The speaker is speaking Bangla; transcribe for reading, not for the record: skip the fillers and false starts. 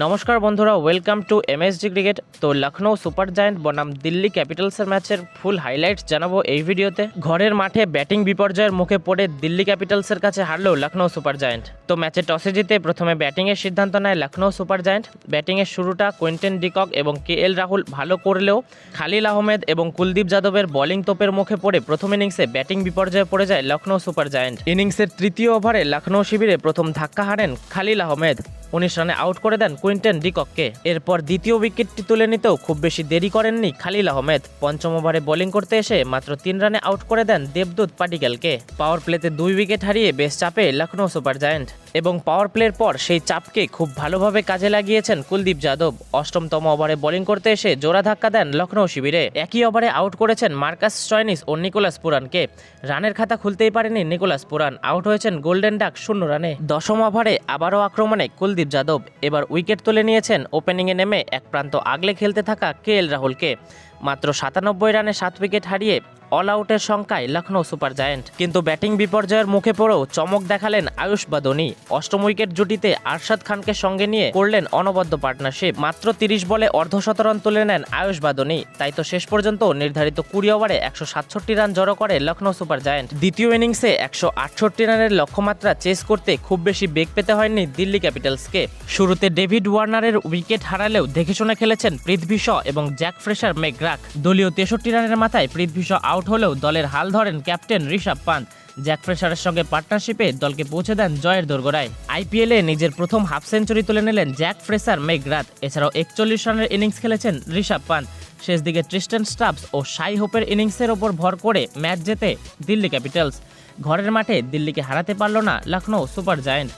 নমস্কার বন্ধুরা, ওয়েলকাম টু এমএসজি ক্রিকেট। তো লখনৌ সুপার জায়ান্ট বনাম দিল্লি ক্যাপিটালসের ম্যাচের ফুল হাইলাইটস জানাবো এই ভিডিওতে। ঘরের মাঠে ব্যাটিং বিপর্যয়ের মুখে পড়ে দিল্লি ক্যাপিটালসের কাছে হারলো লখনৌ সুপার জায়ান্ট। তো ম্যাচে টসে জিতে প্রথমে ব্যাটিংয়ের সিদ্ধান্ত নেয় লখনৌ সুপার জায়ান্ট। ব্যাটিংয়ের শুরুটা কুইন্টন ডিকক এবং কেএল রাহুল ভালো করলেও খালিল আহমেদ এবং কুলদীপ যাদবের বোলিং তোপের মুখে পড়ে প্রথম ইনিংসে ব্যাটিং বিপর্যয়ে পড়ে যায় লখনৌ সুপার জায়ান্ট। ইনিংসের তৃতীয় ওভারে লখনৌ শিবিরে প্রথম ধাক্কা হারেন খালিল আহমেদ, 19 রানে আউট করে দেন কুইন্টন ডিকককে। এরপর দ্বিতীয় উইকেটটি তুলে নিতেও খুব বেশি দেরি করেননি খালিল আহমেদ। পঞ্চম ওভারে বোলিং করতে এসে মাত্র 3 রানে আউট করে দেন দেবদূত পাটিকেলকে। পাওয়ার প্লেতে 2 উইকেট হারিয়ে বেশ চাপে লখনৌ সুপার জায়ান্ট এবং পাওয়ার প্লের পর সেই চাপকে খুব ভালোভাবে কাজে লাগিয়েছেন কুলদীপ যাদব। অষ্টমতম ওভারে বোলিং করতে এসে জোড়া ধাক্কা দেন লখনৌ শিবিরে। একই ওভারে আউট করেছেন মার্কাস স্টয়নিস ও নিকোলাস পুরানকে। রানের খাতা খুলতেই পারেনি নিকোলাস পুরান, আউট হয়েছেন গোল্ডেন ডাক 0 রানে। দশম ওভারে আবারও আক্রমণে কুলদীপ যাদব, এবার উইকেট তুলে নিয়েছেন ওপেনিংয়ে নেমে এক প্রান্ত আগলে খেলতে থাকা কেএল রাহুলকে। মাত্র 97 রানে 7 উইকেট হারিয়ে অল আউটের সংখ্যায় লখনৌ সুপার জায়ান্ট। কিন্তু ব্যাটিং বিপর্যয়ের মুখে পড়েও চমক দেখালেন আয়ুষ বাদনি। অষ্টম উইকেট জুটিতে আরশাদ খানকে সঙ্গে নিয়ে করলেন অনবদ্য পার্টনারশিপ। মাত্র 30 বলে অর্ধশত রান তুলে নেন আয়ুষ বাদনি। তাই তো শেষ পর্যন্ত নির্ধারিত 20 ওভারে 167 রান জড়ো করে লখনৌ সুপার জায়ান্ট। দ্বিতীয় ইনিংসে 168 রানের লক্ষ্যমাত্রা চেস করতে খুব বেশি বেগ পেতে হয়নি দিল্লি ক্যাপিটালসকে। শুরুতে ডেভিড ওয়ার্নারের উইকেট হারালেও দেখে শুনে খেলেছেন পৃথ্বী শ এবং জ্যাক ফ্রেশার মেকগ্রাক। দলীয় 63 রানের মাথায় পৃথ্বী শ আউট হলেও দলের হাল ধরেন ক্যাপ্টেন ঋষভ পান্ত। জ্যাক ফ্রেশারের সঙ্গে পার্টনারশিপে দলকে পৌঁছে দেন জয়ের দোরগোড়ায়। আইপিএলে নিজের প্রথম হাফ সেঞ্চুরি তুলে নিলেন জ্যাক ফ্রেশার মেকগ্রাথ। এছাড়াও 41 রানের ইনিংস খেলেছেন ঋষভ পান্ত। শেষ দিকে ট্রিস্টন স্টাবস ও শাই হোপের ইনিংসের ওপর ভর করে ম্যাচ জেতে দিল্লি ক্যাপিটালস। ঘরের মাঠে দিল্লিকে হারাতে পারল না লখনৌ সুপার জায়ান্ট।